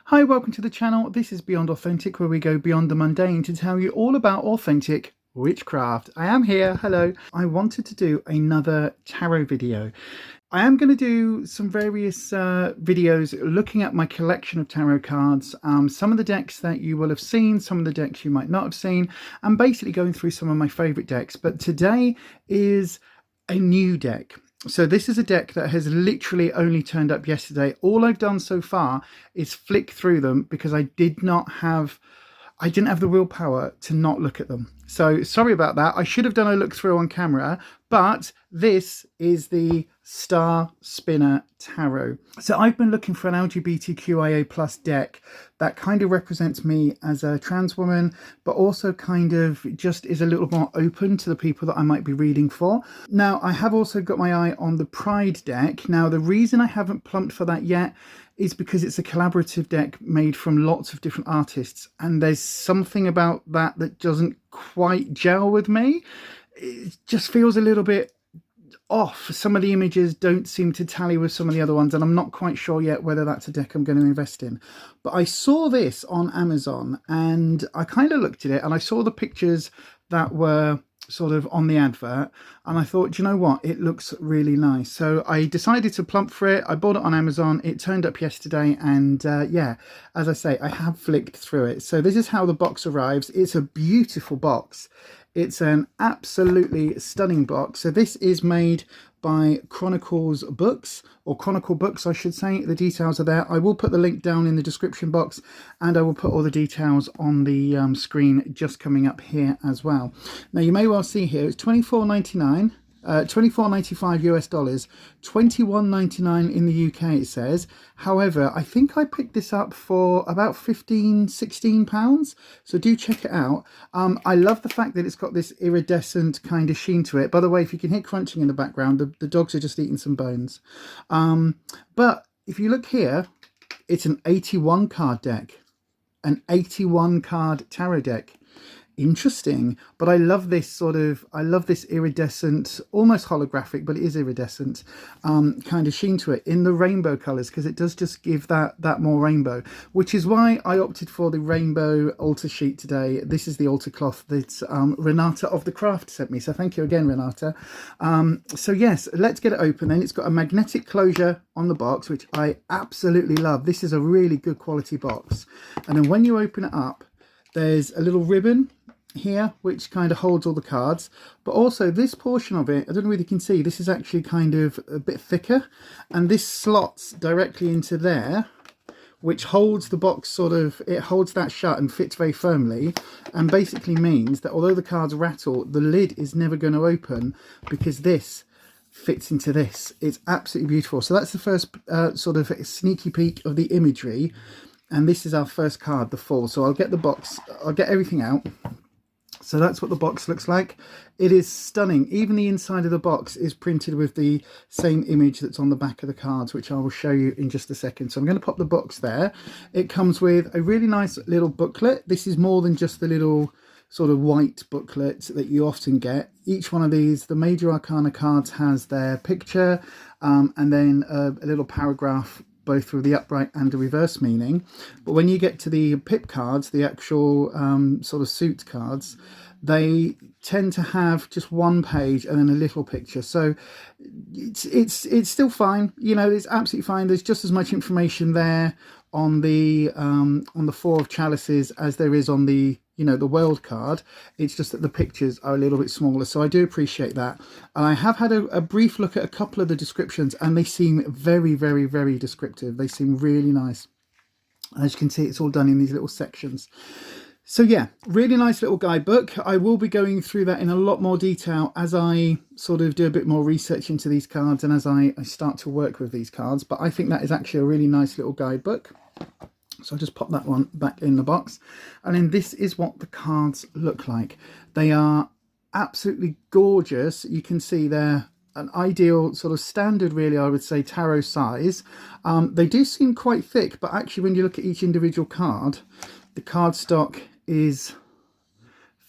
Hi, welcome to the channel. This is Beyond Authentic, where we go beyond the mundane to tell you all about authentic witchcraft. I am here. Hello. I wanted to do another tarot video. I am going to do some various videos looking at my collection of tarot cards, some of the decks that you will have seen, some of the decks you might not have seen, and basically going through some of my favorite decks. But today is a new deck. So this is a deck that has literally only turned up yesterday. All I've done so far is flick through them because I didn't have the willpower to not look at them. So sorry about that. I should have done a look through on camera, but this is the Star Spinner Tarot. So I've been looking for an LGBTQIA+ deck that kind of represents me as a trans woman, but also kind of just is a little more open to the people that I might be reading for. Now, I have also got my eye on the Pride deck. Now, the reason I haven't plumped for that yet is because it's a collaborative deck made from lots of different artists, and there's something about that that doesn't quite gel with me. It just feels a little bit off. Some of the images don't seem to tally with some of the other ones, and I'm not quite sure yet whether that's a deck I'm going to invest in. But I saw this on Amazon and I kind of looked at it and I saw the pictures that were sort of on the advert, and I thought, you know what, it looks really nice. So I decided to plump for it. I bought it on Amazon. It turned up yesterday, and yeah, as I say, I have flicked through it. So this is how the box arrives. It's a beautiful box. It's an absolutely stunning box. So this is made by Chronicles Books, or Chronicle Books, I should say. The details are there. I will put the link down in the description box, and I will put all the details on the screen just coming up here as well. Now, you may well see here, it's $24.99. $24.95 US dollars, $21.99 in the UK, it says. However, I think I picked this up for about £16. So do check it out. I love the fact that it's got this iridescent kind of sheen to it. By the way, if you can hear crunching in the background, the dogs are just eating some bones. But if you look here, it's an 81 card deck, an 81 card tarot deck. Interesting, but I love this iridescent, almost holographic, but it is iridescent kind of sheen to it in the rainbow colors, because it does just give that more rainbow, which is why I opted for the rainbow altar sheet today. This is the altar cloth that Renata of the Craft sent me, so thank you again, Renata. So yes, let's get it open then. It's got a magnetic closure on the box, which I absolutely love. This is a really good quality box, and then when you open it up, there's a little ribbon here which kind of holds all the cards, but also this portion of it, I don't know whether you can see, this is actually kind of a bit thicker, and this slots directly into there, which holds the box it holds that shut and fits very firmly, and basically means that although the cards rattle, the lid is never going to open because this fits into this. It's absolutely beautiful. So that's the first sort of sneaky peek of the imagery. And this is our first card, the Fool. So I'll get the box, I'll get everything out. So that's what the box looks like. It is stunning. Even the inside of the box is printed with the same image that's on the back of the cards, which I will show you in just a second. So I'm going to pop the box there. It comes with a really nice little booklet. This is more than just the little sort of white booklet that you often get. Each one of these, the Major Arcana cards, has their picture and then a little paragraph both with the upright and the reverse meaning. But when you get to the pip cards, the actual sort of suit cards, they tend to have just one page and then a little picture. So it's still fine, you know, it's absolutely fine. There's just as much information there on the Four of Chalices as there is on the, you know, the World card. It's just that the pictures are a little bit smaller, so I do appreciate that. And I have had a brief look at a couple of the descriptions, and they seem very, very, very descriptive. They seem really nice. As you can see, it's all done in these little sections. So yeah, really nice little guidebook. I will be going through that in a lot more detail as I sort of do a bit more research into these cards and as I start to work with these cards. But I think that is actually a really nice little guidebook. So I'll just pop that one back in the box. And then this is what the cards look like. They are absolutely gorgeous. You can see they're an ideal sort of standard, really, I would say, tarot size. They do seem quite thick, but actually when you look at each individual card, the cardstock is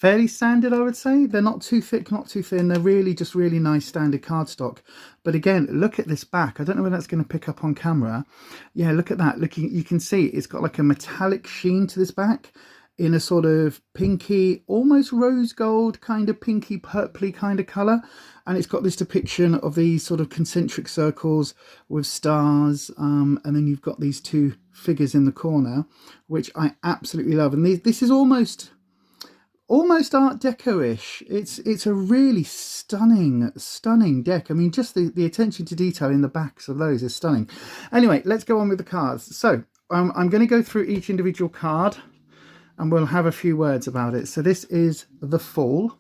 fairly standard, I would say. They're not too thick, not too thin. They're really just really nice standard cardstock. But again, look at this back. I don't know whether that's going to pick up on camera. Yeah, look at that. Looking, you can see it's got like a metallic sheen to this back in a sort of pinky, almost rose gold kind of pinky purpley kind of colour. And it's got this depiction of these sort of concentric circles with stars, and then you've got these two figures in the corner, which I absolutely love. And this is almost Art Deco-ish. It's a really stunning deck. I mean, just the attention to detail in the backs of those is stunning. Anyway, let's go on with the cards. So I'm going to go through each individual card and we'll have a few words about it. So this is the Fall.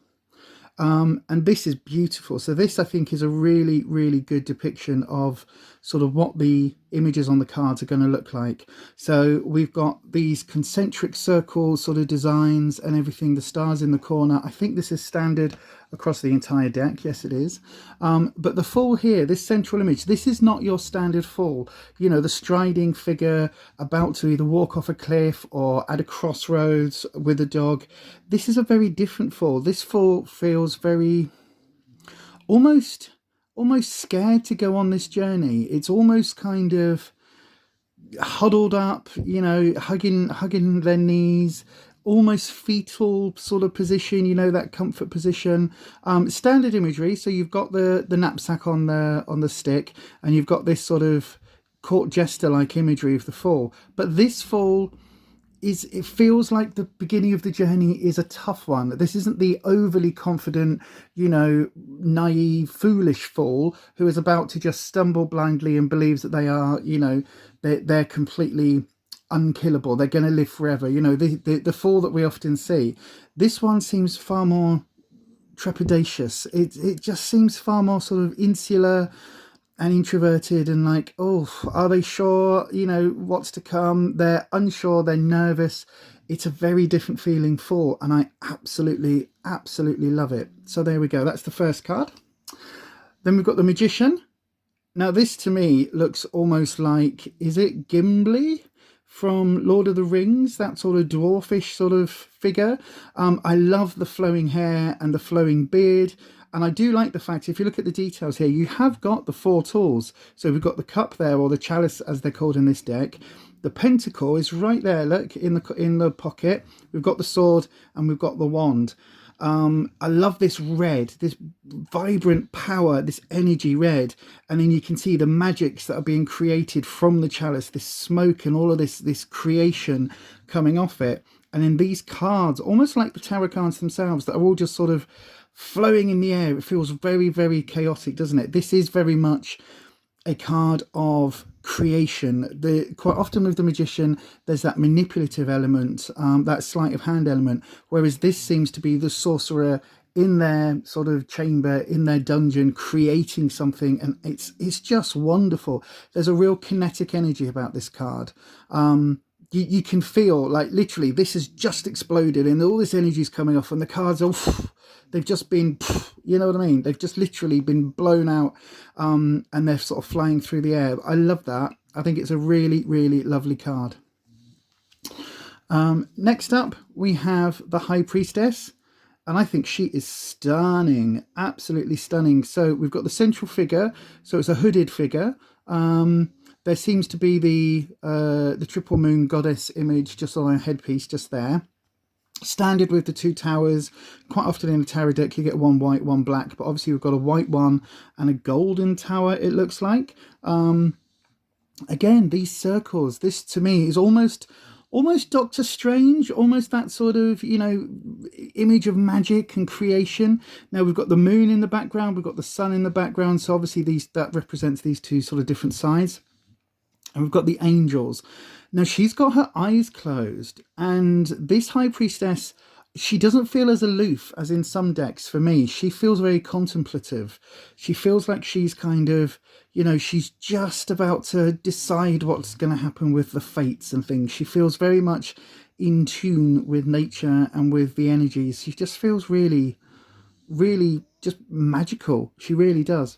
And this is beautiful. So this, I think, is a really good depiction of sort of what the images on the cards are going to look like. So we've got these concentric circles sort of designs and everything, the stars in the corner. I think this is standard across the entire deck. Yes, it is. But the Fall here, this central image, this is not your standard Fall. You know, the striding figure about to either walk off a cliff or at a crossroads with a dog. This is a very different Fall. This Fall feels very almost scared to go on this journey. It's almost kind of huddled up, you know, hugging their knees, almost fetal sort of position, you know, that comfort position. Standard imagery. So you've got the knapsack on the stick, and you've got this sort of court jester like imagery of the Fall. But this Fall it feels like the beginning of the journey is a tough one. This isn't the overly confident, you know, naive, foolish Fall who is about to just stumble blindly and believes that they are, you know, they're completely unkillable. They're going to live forever. You know, the Fall that we often see. This one seems far more trepidatious. It just seems far more sort of insular and introverted, and like, oh, are they sure, you know, what's to come? They're unsure, they're nervous. It's a very different feeling Fall, and I absolutely love it. So there we go, that's the first card. Then we've got the Magician. Now this to me looks almost like, is it Gimli from Lord of the Rings, that sort of dwarfish sort of figure? I love the flowing hair and the flowing beard. And I do like the fact, if you look at the details here, you have got the 4 tools. So we've got the cup there, or the chalice as they're called in this deck. The pentacle is right there, look, in the pocket. We've got the sword and we've got the wand. I love this red, this vibrant power, this energy red. And then you can see the magics that are being created from the chalice, this smoke and all of this creation coming off it. And then these cards, almost like the tarot cards themselves, that are all just sort of flowing in the air. It feels very chaotic, doesn't it? This is very much a card of creation. Quite often with the Magician, there's that manipulative element, that sleight of hand element, whereas this seems to be the sorcerer in their sort of chamber, in their dungeon, creating something, and it's just wonderful. There's a real kinetic energy about this card. You can feel like literally this has just exploded and all this energy is coming off, and the cards are, they've just been, you know what I mean? They've just literally been blown out, and they're sort of flying through the air. I love that. I think it's a really lovely card. Next up, we have the High Priestess, and I think she is stunning, absolutely stunning. So we've got the central figure, so it's a hooded figure. There seems to be the triple moon goddess image just on her headpiece, just there. Standard with the 2 towers. Quite often in a tarot deck you get one white, one black, but obviously we've got a white one and a golden tower, it looks like. Again, these circles, this to me is almost Doctor Strange, almost that sort of, you know, image of magic and creation. Now we've got the moon in the background, we've got the sun in the background, so obviously that represents these 2 sort of different sides. And we've got the angels. Now she's got her eyes closed, and this High Priestess, she doesn't feel as aloof as in some decks for me. She feels very contemplative. She feels like she's kind of, you know, she's just about to decide what's going to happen with the fates and things. She feels very much in tune with nature and with the energies. She just feels really just magical. She really does.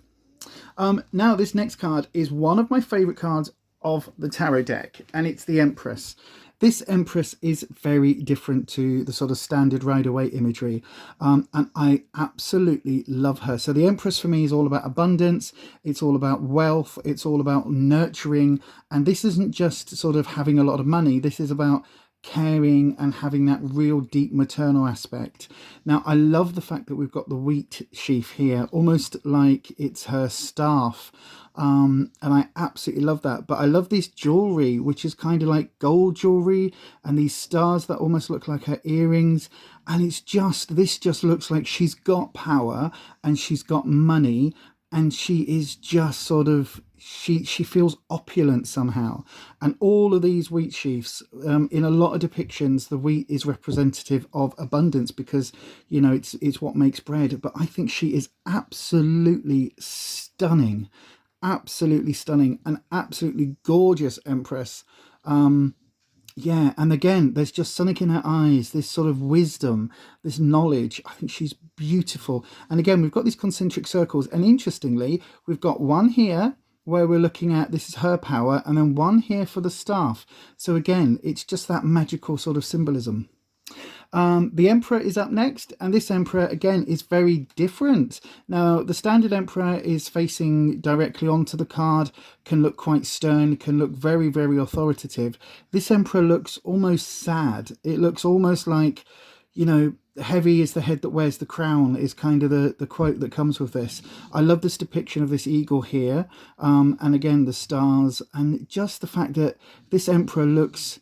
Now this next card is one of my favorite cards of the tarot deck, and it's the Empress. This Empress is very different to the sort of standard Rider-Waite imagery, and I absolutely love her. So the Empress for me is all about abundance, it's all about wealth, it's all about nurturing, and this isn't just sort of having a lot of money, this is about caring and having that real deep maternal aspect. Now I love the fact that we've got the wheat sheaf here, almost like it's her staff, and I absolutely love that. But I love this jewelry, which is kind of like gold jewelry, and these stars that almost look like her earrings, and it's just, this just looks like she's got power and she's got money, and she is just sort of, she feels opulent somehow. And all of these wheat sheafs, in a lot of depictions, the wheat is representative of abundance because, you know, it's what makes bread. But I think she is absolutely stunning, and absolutely gorgeous Empress. Yeah, and again, there's just something in her eyes, this sort of wisdom, this knowledge. I think she's beautiful. And again, we've got these concentric circles, and interestingly, we've got one here where we're looking at, this is her power, and then one here for the staff. So again, it's just that magical sort of symbolism. The Emperor is up next, and this Emperor again is very different. Now the standard Emperor is facing directly onto the card, can look quite stern, can look very, very authoritative. This Emperor looks almost sad. It looks almost like, you know, heavy is the head that wears the crown is kind of the quote that comes with this. I love this depiction of this eagle here, and again the stars, and just the fact that this Emperor looks,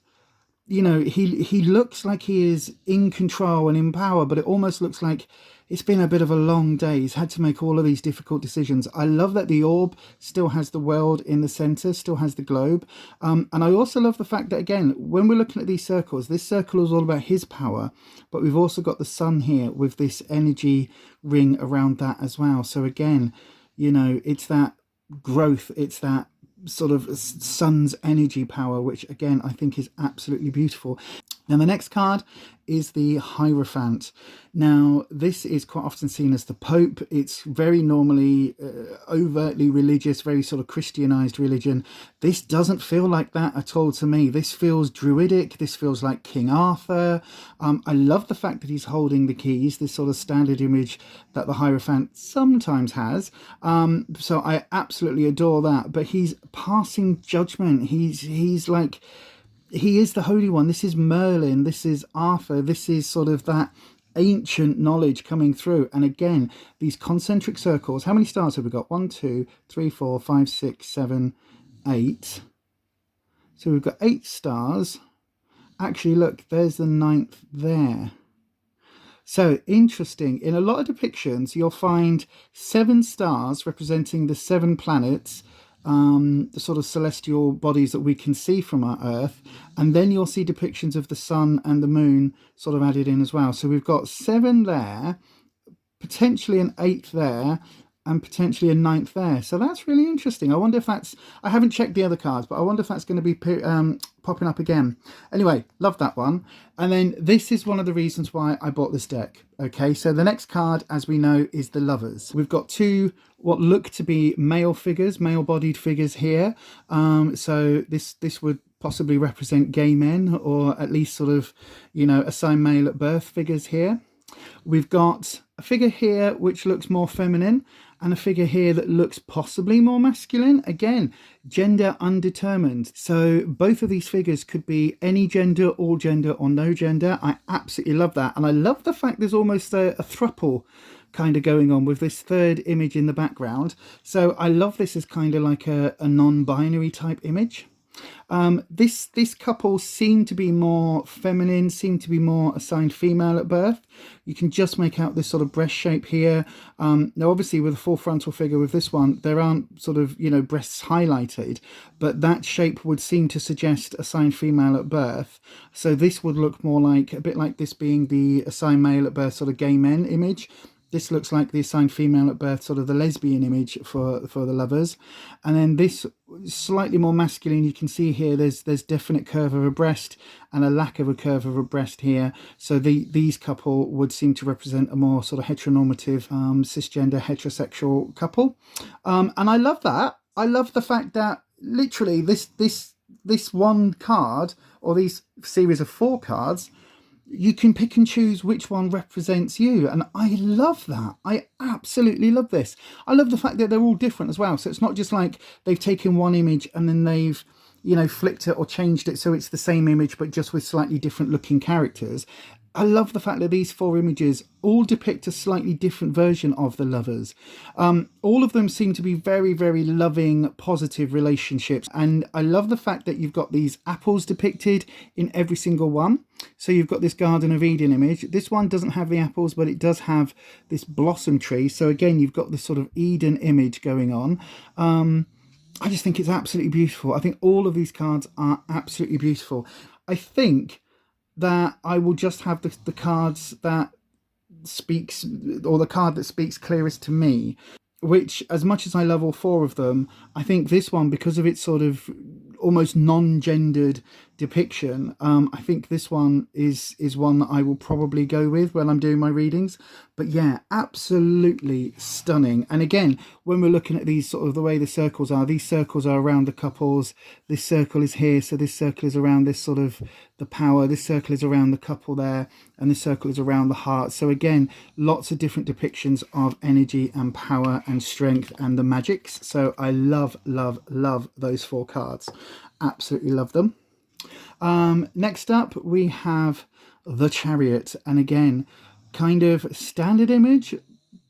you know, he looks like he is in control and in power, but it almost looks like it's been a bit of a long day. He's had to make all of these difficult decisions. I love that the orb still has the world in the center, still has the globe. And I also love the fact that, again, when we're looking at these circles, this circle is all about his power, but we've also got the sun here with this energy ring around that as well. So again, you know, it's that growth, it's that sort of sun's energy power, which again I think is absolutely beautiful. Now the next card is the Hierophant. Now this is quite often seen as the Pope. It's very normally overtly religious, very sort of Christianized religion. This doesn't feel like that at all to me. This feels druidic, this feels like King Arthur. I love the fact that he's holding the keys, this sort of standard image that the Hierophant sometimes has. So I absolutely adore that, but he's passing judgment. He's like, he is the Holy One. This is Merlin, this is Arthur, this is sort of that ancient knowledge coming through. And again, these concentric circles, how many stars have we got? 1, 2, 3, 4, 5, 6, 7, 8. So we've got 8 stars. Actually, look, there's the 9th there. So interesting. In a lot of depictions, you'll find 7 stars representing the 7 planets, the sort of celestial bodies that we can see from our Earth, and then you'll see depictions of the sun and the moon sort of added in as well. So we've got 7 there, potentially an 8th there, and potentially a 9th there. So that's really interesting. I wonder if that's, I haven't checked the other cards, but I wonder if that's going to be popping up again. Anyway, love that one. And then this is one of the reasons why I bought this deck. Okay, so the next card, as we know, is the Lovers. We've got 2 what look to be male figures, male-bodied figures here. So this would possibly represent gay men, or at least sort of, you know, assigned male at birth figures here. We've got a figure here which looks more feminine, and a figure here that looks possibly more masculine. Again, gender undetermined. So both of these figures could be any gender, all gender, or no gender. I absolutely love that. And I love the fact there's almost a throuple kind of going on with this 3rd image in the background. So I love this as kind of like a non-binary type image. This couple seem to be more feminine, seem to be more assigned female at birth. You can just make out this sort of breast shape here. Now obviously with a full frontal figure with this one, there aren't sort of, you know, breasts highlighted, but that shape would seem to suggest assigned female at birth. So this would look more like, a bit like this being the assigned male at birth sort of gay men image. This looks like the assigned female at birth, sort of the lesbian image for the Lovers. And then this slightly more masculine, you can see here there's definite curve of a breast and a lack of a curve of a breast here. So these couple would seem to represent a more sort of heteronormative, cisgender, heterosexual couple. And I love that. I love the fact that literally this this one card, or these series of 4 cards, you can pick and choose which one represents you. And I love that. I absolutely love this. I love the fact that they're all different as well. So it's not just like they've taken one image and then they've, you know, flipped it or changed it so it's the same image but just with slightly different looking characters. I love the fact that these 4 images all depict a slightly different version of the lovers. All of them seem to be very, very loving, positive relationships. And I love the fact that you've got these apples depicted in every single one. So you've got this Garden of Eden image. This one doesn't have the apples, but it does have this blossom tree. So again, you've got this sort of Eden image going on. I just think it's absolutely beautiful. I think all of these cards are absolutely beautiful. I think that I will just have the cards that speaks, or the card that speaks clearest to me, which, as much as I love all 4 of them, I think this one, because of its sort of almost non-gendered depiction, I think this one is one that I will probably go with when I'm doing my readings. But yeah, absolutely stunning. And again, when we're looking at these, sort of the way the circles are, these circles are around the couples, this circle is here, so this circle is around this sort of the power, this circle is around the couple there, and this circle is around the heart. So again, lots of different depictions of energy and power and strength and the magics. So I love, love, love those 4 cards. Absolutely love them. Next up we have the Chariot, and again, kind of standard image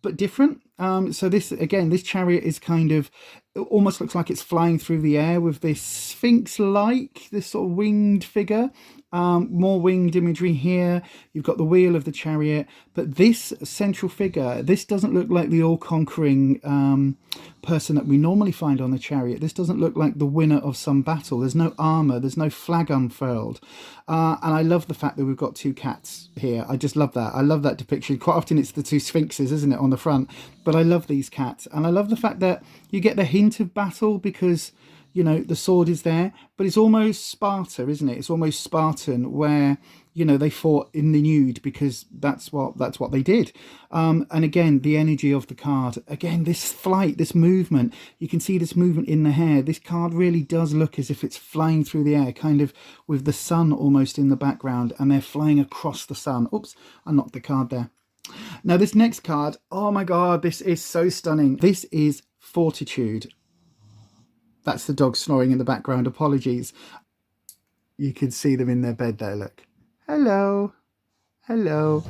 but different. So this, again, this chariot is kind of, it almost looks like it's flying through the air with this sphinx-like, this sort of winged figure. More winged imagery here. You've got the wheel of the chariot, but this central figure, this doesn't look like the all-conquering person that we normally find on the chariot. This doesn't look like the winner of some battle. There's no armor, there's no flag unfurled. And I love the fact that we've got 2 cats here. I just love that. I love that depiction. Quite often it's the 2 sphinxes, isn't it, on the front? But I love these cats. And I love the fact that you get the hint of battle because, you know, the sword is there, but it's almost Sparta, isn't it? It's almost Spartan, where, you know, they fought in the nude because that's what they did. And again, the energy of the card, again, this flight, this movement, you can see this movement in the hair. This card really does look as if it's flying through the air, kind of with the sun almost in the background, and they're flying across the sun. Oops, I knocked the card there. Now this next card, oh my God, this is so stunning. This is Fortitude. That's the dog snoring in the background. Apologies. You can see them in their bed there, look. Hello. Hello.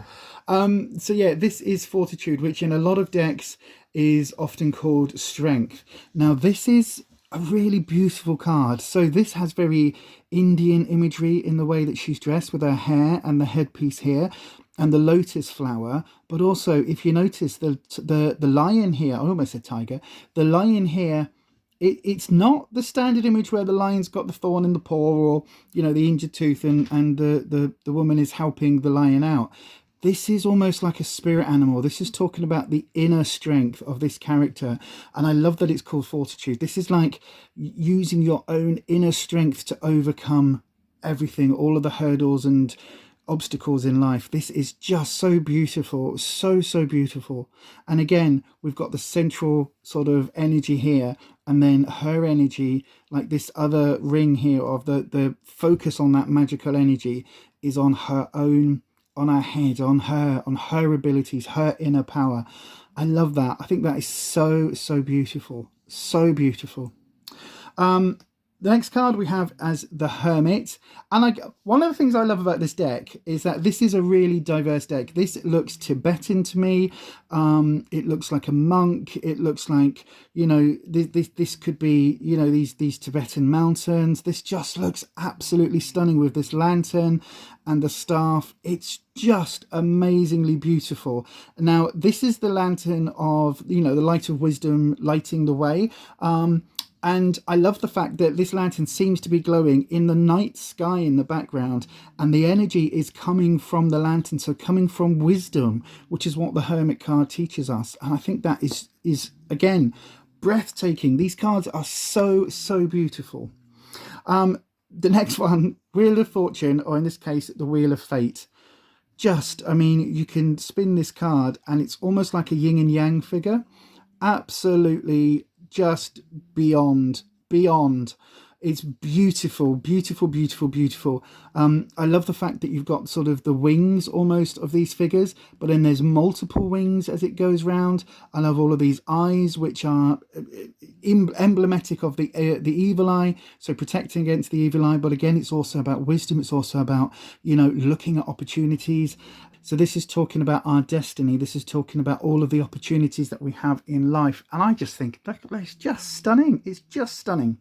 So yeah, this is Fortitude, which in a lot of decks is often called Strength. Now this is a really beautiful card. So this has very Indian imagery in the way that she's dressed, with her hair and the headpiece here and the lotus flower. But also, if you notice, the lion here, I almost said tiger, the lion here, it's not the standard image where the lion's got the thorn in the paw, or, you know, the injured tooth and the woman is helping the lion out. This is almost like a spirit animal. This is talking about the inner strength of this character. And I love that it's called Fortitude. This is like using your own inner strength to overcome everything, all of the hurdles and obstacles in life. This is just so beautiful, so beautiful. And again, we've got the central sort of energy here, and then her energy, like this other ring here of the focus on that magical energy is on her own, on her head, on her abilities, her inner power. I love that. I think that is so beautiful, so beautiful. The next card we have as the Hermit. And one of the things I love about this deck is that this is a really diverse deck. This looks Tibetan to me. It looks like a monk. It looks like, you know, this could be, you know, these Tibetan mountains. This just looks absolutely stunning with this lantern and the staff. It's just amazingly beautiful. Now, this is the lantern of, you know, the light of wisdom lighting the way. And I love the fact that this lantern seems to be glowing in the night sky in the background, and the energy is coming from the lantern, so coming from wisdom, which is what the Hermit card teaches us. And I think that is again, breathtaking. These cards are so beautiful. The next one, Wheel of Fortune, or in this case, the Wheel of Fate. Just, I mean, you can spin this card and it's almost like a yin and yang figure. Absolutely just beyond. It's beautiful, beautiful, beautiful, beautiful. I love the fact that you've got sort of the wings almost of these figures, but then there's multiple wings as it goes round. I love all of these eyes, which are emblematic of the evil eye, so protecting against the evil eye. But again, it's also about wisdom. It's also about, you know, looking at opportunities. So this is talking about our destiny. This is talking about all of the opportunities that we have in life. And I just think that's just stunning. It's just stunning.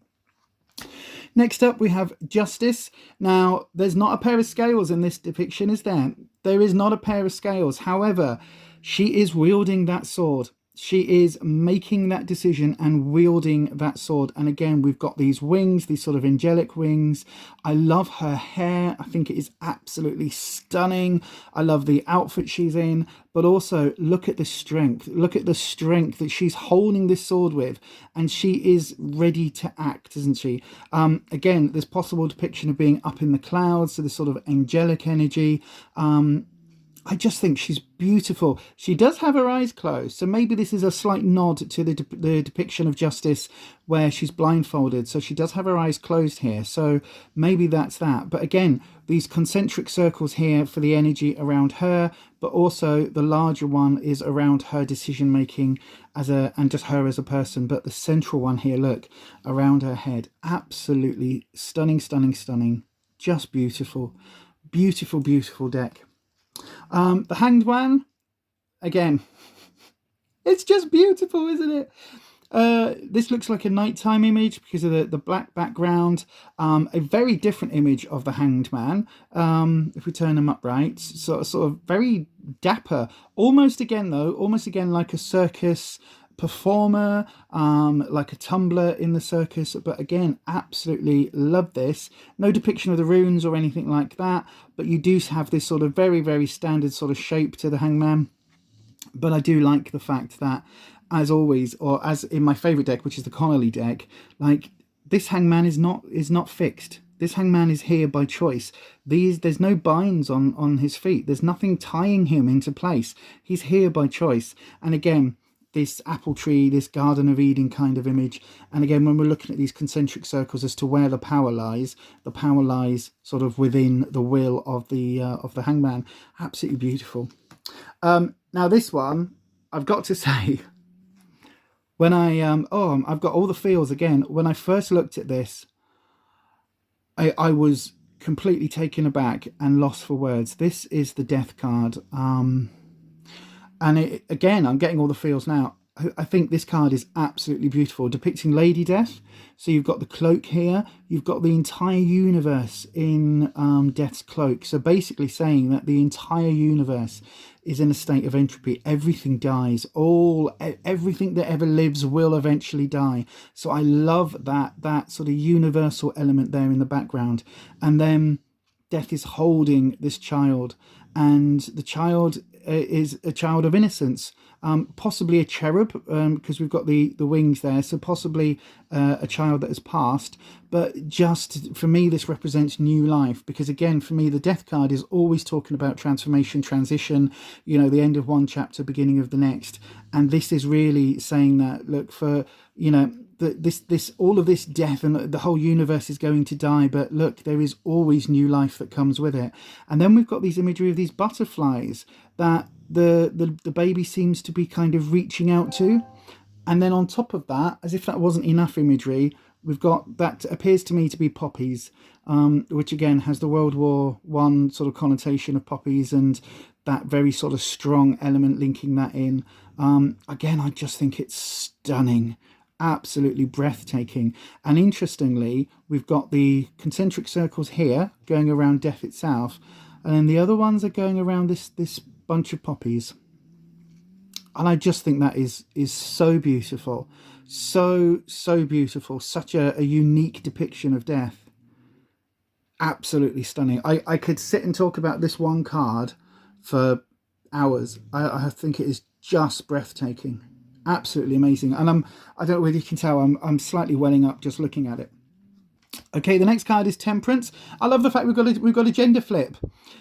Next up, we have Justice. Now, there's not a pair of scales in this depiction, is there? There is not a pair of scales. However, she is wielding that sword. She is making that decision and wielding that sword. And again, we've got these wings, these sort of angelic wings. I love her hair. I think it is absolutely stunning. I love the outfit she's in, but also look at the strength. Look at the strength that she's holding this sword with, and she is ready to act, isn't she? Again, there's possible depiction of being up in the clouds, so this sort of angelic energy. I just think she's beautiful. She does have her eyes closed, so maybe this is a slight nod to the depiction of Justice where she's blindfolded. So she does have her eyes closed here, so maybe that's that. But again, these concentric circles here for the energy around her, but also the larger one is around her decision making and just her as a person. But the central one here, look, around her head, absolutely stunning, stunning, stunning. Just beautiful, beautiful, beautiful deck. The Hanged Man, again, it's just beautiful, isn't it? This looks like a nighttime image because of the black background. A very different image of the Hanged Man. If we turn him upright, sort of very dapper. Almost again like a circus performer, like a tumbler in the circus. But again, absolutely love this. No depiction of the runes or anything like that, but you do have this sort of very, very standard sort of shape to the Hangman. But I do like the fact that, as always, or as in my favorite deck, which is the Connolly deck, like this Hangman is not fixed. This Hangman is here by choice. There's no binds on his feet. There's nothing tying him into place. He's here by choice. And again, this apple tree, this Garden of Eden kind of image. And again, when we're looking at these concentric circles as to where the power lies sort of within the will of the Hangman. Absolutely beautiful. Now this one, I've got to say, when I've got all the feels again. When I first looked at this, I was completely taken aback and lost for words. This is the Death card. And again, I'm getting all the feels now. I think this card is absolutely beautiful, depicting Lady Death. So you've got the cloak here. You've got the entire universe in Death's cloak. So basically saying that the entire universe is in a state of entropy. Everything dies. Everything that ever lives will eventually die. So I love that sort of universal element there in the background. And then Death is holding this child, and the child is a child of innocence, possibly a cherub, because we've got the wings there, so possibly a child that has passed. But just for me, this represents new life, because again, for me, the Death card is always talking about transformation, transition, you know, the end of one chapter, beginning of the next. And this is really saying that, look, for, you know, all of this death and the whole universe is going to die, but look, there is always new life that comes with it. And then we've got these imagery of these butterflies that the baby seems to be kind of reaching out to. And then on top of that, as if that wasn't enough imagery, we've got that appears to me to be poppies, which again has the World War I sort of connotation of poppies and that very sort of strong element linking that in. Again, I just think it's stunning. Absolutely breathtaking. And interestingly, we've got the concentric circles here going around Death itself, and then the other ones are going around this bunch of poppies. And I just think that is so beautiful, so beautiful. Such a unique depiction of Death. Absolutely stunning. I could sit and talk about this one card for hours. I think it is just breathtaking. Absolutely amazing. And I don't know whether you can tell, I'm slightly welling up just looking at it. Okay, the next card is Temperance. I love the fact we've got a gender flip.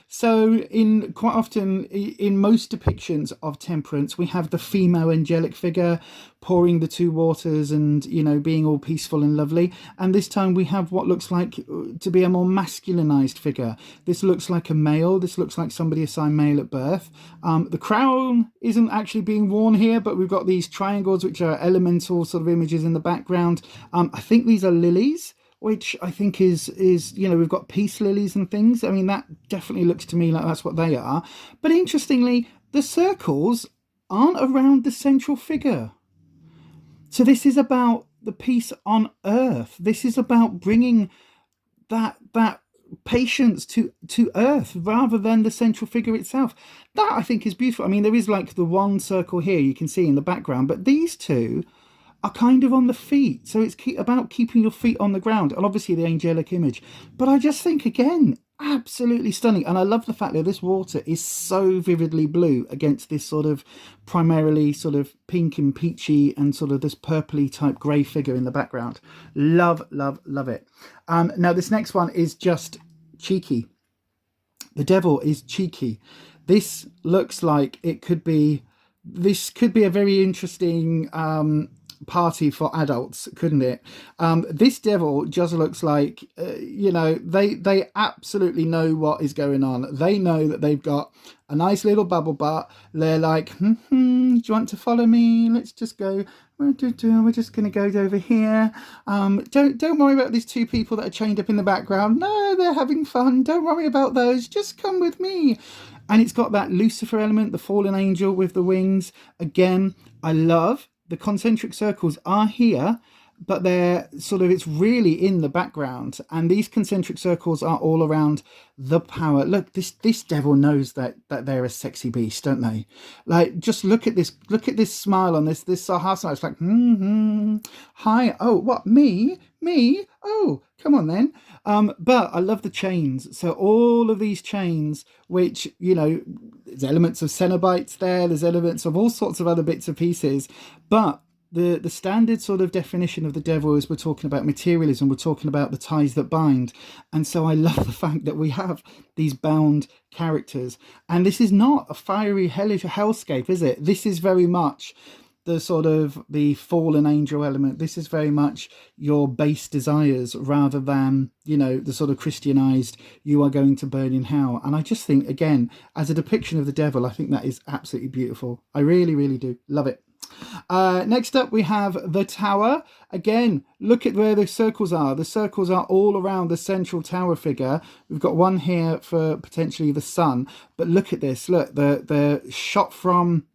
So in quite often in most depictions of Temperance, we have the female angelic figure pouring the two waters and, you know, being all peaceful and lovely. And this time we have what looks like to be a more masculinized figure. This looks like a male. This looks like somebody assigned male at birth. The crown isn't actually being worn here, but we've got these triangles, which are elemental sort of images in the background. I think these are lilies, which I think is, you know, we've got peace lilies and things. I mean, that definitely looks to me like that's what they are. But interestingly, the circles aren't around the central figure. So this is about the peace on earth. This is about bringing that patience to earth rather than the central figure itself. That I think is beautiful. I mean, there is like the one circle here you can see in the background, but these two are kind of on the feet. So it's about keeping your feet on the ground, and obviously the angelic image. But I just think, again, absolutely stunning. And I love the fact that this water is so vividly blue against this sort of primarily sort of pink and peachy and sort of this purpley type grey figure in the background. Love, love, love it. Now this next one is just cheeky. The devil is cheeky. This looks like it could be, this could be a very interesting party for adults, couldn't it? This devil just looks like, you know, they absolutely know what is going on. They know that they've got a nice little bubble butt. They're like, do you want to follow me? Let's just go. We're just going to go over here. Don't worry about these two people that are chained up in the background. No, they're having fun. Don't worry about those. Just come with me. And it's got that Lucifer element, the fallen angel with the wings. Again, I love the concentric circles are here, but they're sort of, it's really in the background. And these concentric circles are all around the power. Look, this devil knows that they're a sexy beast, don't they? Like, just look at this smile on this Sahar smile. It's like, hi, oh, what, me? Oh, come on then. But I love the chains. So all of these chains, which, you know, there's elements of Cenobites there, there's elements of all sorts of other bits and pieces, but the standard sort of definition of the devil is we're talking about materialism, we're talking about the ties that bind. And so I love the fact that we have these bound characters. And this is not a fiery hellish hellscape, is it? This is very much the sort of the fallen angel element. This is very much your base desires rather than, you know, the sort of Christianized, you are going to burn in hell. And I just think, again, as a depiction of the devil, I think that is absolutely beautiful. I really, really do love it. Next up, we have the tower. Again, look at where the circles are. The circles are all around the central tower figure. We've got one here for potentially the sun, but look at this. Look, the shot from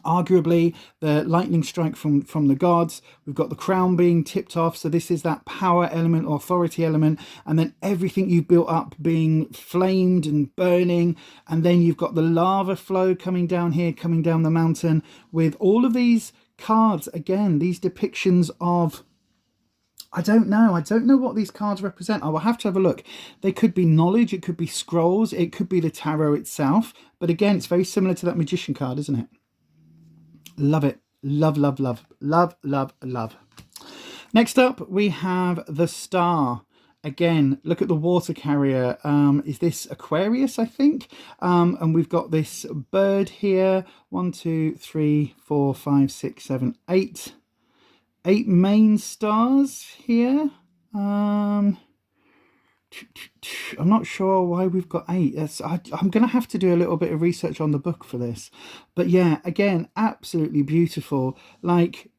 arguably the lightning strike from the gods. We've got the crown being tipped off, so this is that power element, authority element, and then everything you've built up being flamed and burning. And then you've got the lava flow coming down here, coming down the mountain, with all of these cards, again, these depictions of, I don't know what these cards represent. I will have to have a look. They could be knowledge, it could be scrolls, it could be the tarot itself, but again, it's very similar to that magician card, isn't it? Love it. Love, love, love, love, love, love. Next up, we have the star. Again, look at the water carrier. Is this Aquarius, I think? And we've got this bird here. 1, 2, 3, 4, 5, 6, 7, 8. 8 main stars here. I'm not sure why we've got 8. I'm going to have to do a little bit of research on the book for this. But yeah, again, absolutely beautiful. Like,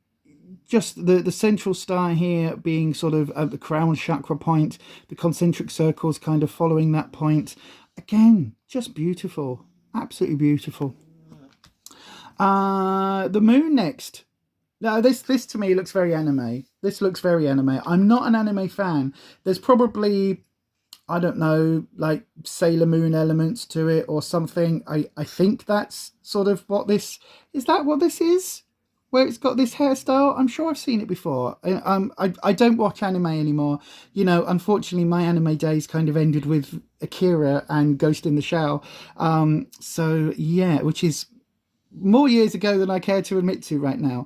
just the central star here being sort of at the crown chakra point, the concentric circles kind of following that point. Again, just beautiful. Absolutely beautiful. The moon next. Now, this to me looks very anime. This looks very anime. I'm not an anime fan. There's probably, I don't know, like Sailor Moon elements to it or something. I think that's sort of what this... Is that what this is? Where it's got this hairstyle? I'm sure I've seen it before. I don't watch anime anymore. You know, unfortunately, my anime days kind of ended with Akira and Ghost in the Shell. So, yeah, which is more years ago than I care to admit to right now.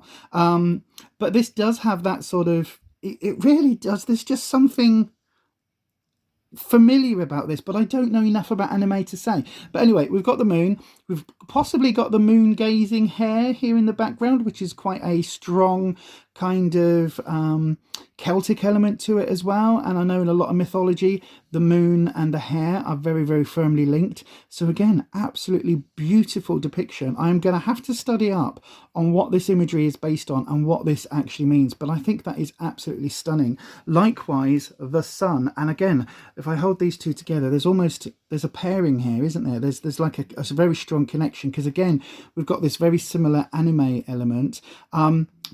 But this does have that sort of... It really does. There's just something familiar about this, but I don't know enough about anime to say. But anyway, we've got the moon. We've possibly got the moon gazing hare here in the background, which is quite a strong kind of Celtic element to it as well. And I know in a lot of mythology, the moon and the hare are very, very firmly linked. So again, absolutely beautiful depiction. I'm going to have to study up on what this imagery is based on and what this actually means. But I think that is absolutely stunning. Likewise, the sun. And again, if I hold these two together, there's a pairing here, isn't there? There's like a very strong connection, because again, we've got this very similar anime element.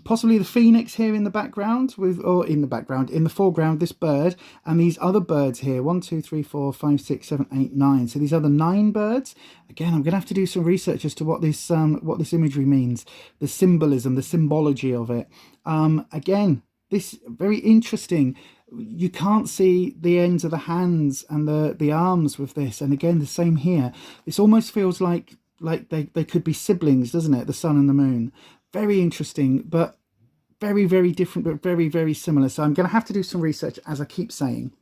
Possibly the phoenix here in the background, in the foreground, this bird, and these other birds here, 1, 2, 3, 4, 5, 6, 7, 8, 9. So these are the 9 birds. Again, I'm going to have to do some research as to what this imagery means, the symbolism, the symbology of it. Again, this very interesting. You can't see the ends of the hands and the arms with this, and again the same here. This almost feels like they could be siblings, doesn't it? The sun and the moon. Very interesting, but very, very different, but very, very similar. So I'm going to have to do some research, as I keep saying.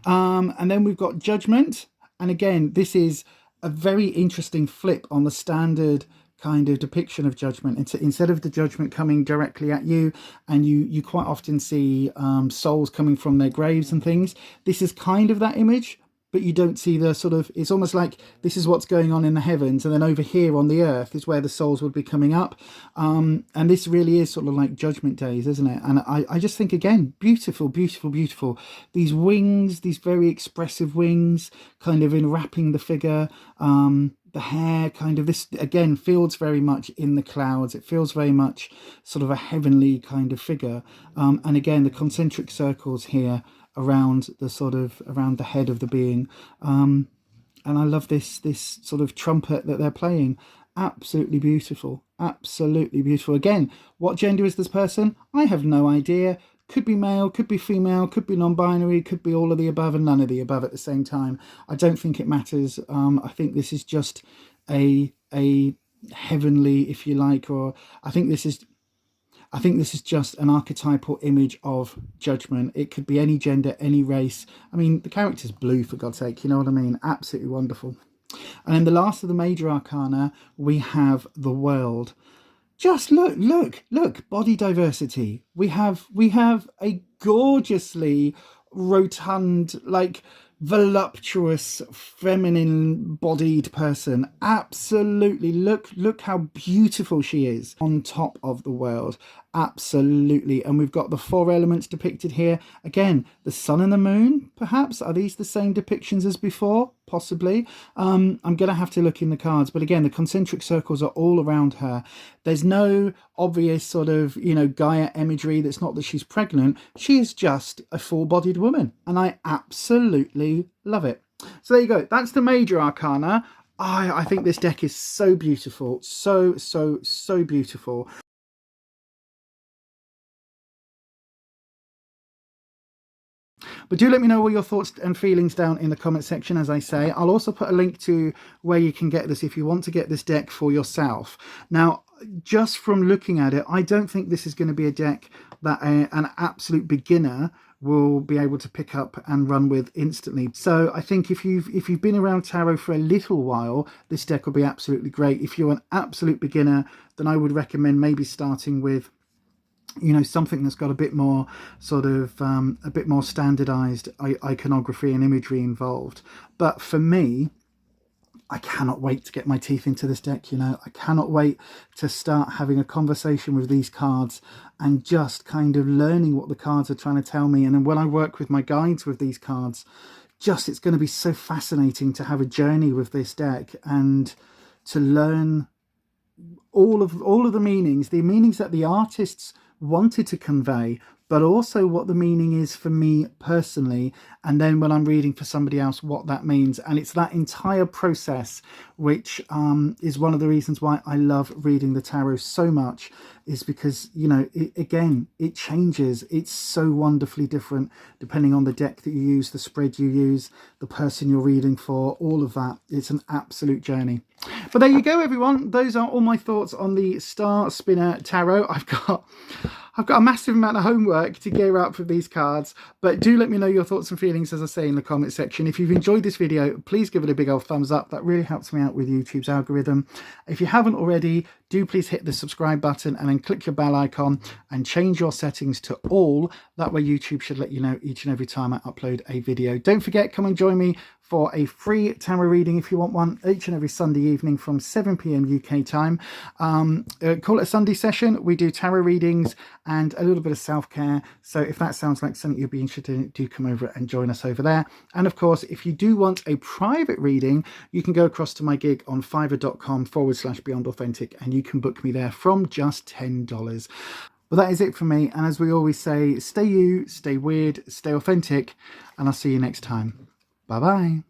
And then we've got Judgement, and again this is a very interesting flip on the standard kind of depiction of judgment. Instead of the judgment coming directly at you, and you quite often see souls coming from their graves and things, this is kind of that image, but you don't see the sort of, it's almost like this is what's going on in the heavens, and then over here on the earth is where the souls would be coming up. And this really is sort of like Judgment Days, isn't it? And I just think, again, beautiful, beautiful, beautiful. These wings, these very expressive wings, kind of enwrapping the figure. The hair, kind of, this again feels very much in the clouds. It feels very much sort of a heavenly kind of figure. And again, the concentric circles here around the head of the being. And I love this sort of trumpet that they're playing. Absolutely beautiful. Absolutely beautiful. Again, what gender is this person? I have no idea. Could be male, could be female, could be non-binary, could be all of the above and none of the above at the same time. I don't think it matters. I think this is just a heavenly, if you like, or I think this is just an archetypal image of judgment. It could be any gender, any race. I mean, the character's blue, for God's sake, you know what I mean? Absolutely wonderful. And then the last of the major arcana, we have the world. Just look, body diversity. We have a gorgeously rotund, like voluptuous, feminine bodied person. Absolutely. Look how beautiful she is on top of the world. Absolutely. And we've got the 4 elements depicted here. Again, the sun and the moon, perhaps. Are these the same depictions as before? Possibly. I'm going to have to look in the cards. But again, the concentric circles are all around her. There's no obvious sort of, Gaia imagery. That's not that she's pregnant. She is just a full-bodied woman. And I absolutely love it. So there you go. That's the major arcana. I think this deck is so beautiful. So beautiful. But do let me know all your thoughts and feelings down in the comment section, as I say. I'll also put a link to where you can get this if you want to get this deck for yourself. Now, just from looking at it, I don't think this is going to be a deck that an absolute beginner will be able to pick up and run with instantly. So I think if you've been around tarot for a little while, this deck will be absolutely great. If you're an absolute beginner, then I would recommend maybe starting with something that's got a bit more sort of a bit more standardized iconography and imagery involved. But for me, I cannot wait to get my teeth into this deck. I cannot wait to start having a conversation with these cards and just kind of learning what the cards are trying to tell me. And then when I work with my guides with these cards, it's going to be so fascinating to have a journey with this deck and to learn all of the meanings that the artists wanted to convey, but also what the meaning is for me personally, and then when I'm reading for somebody else, what that means. And it's that entire process which is one of the reasons why I love reading the tarot so much, is because it changes. It's so wonderfully different depending on the deck that you use, the spread you use, the person you're reading for, all of that. It's an absolute journey. But there you go, everyone. Those are all my thoughts on the Star Spinner Tarot. I've got a massive amount of homework to gear up for these cards, but do let me know your thoughts and feelings, as I say, in the comment section. If you've enjoyed this video, please give it a big old thumbs up. That really helps me out with YouTube's algorithm. If you haven't already, do please hit the subscribe button and then click your bell icon and change your settings to all. That way YouTube should let you know each and every time I upload a video. Don't forget, come and join me for a free tarot reading if you want one, each and every Sunday evening from 7 p.m. UK time. Call it a Sunday session. We do tarot readings and a little bit of self-care. So if that sounds like something you'd be interested in, do come over and join us over there. And of course, if you do want a private reading, you can go across to my gig on fiverr.com/Beyond Authentic and you can book me there from just $10. Well, that is it for me. And as we always say, stay you, stay weird, stay authentic, and I'll see you next time. Bye-bye.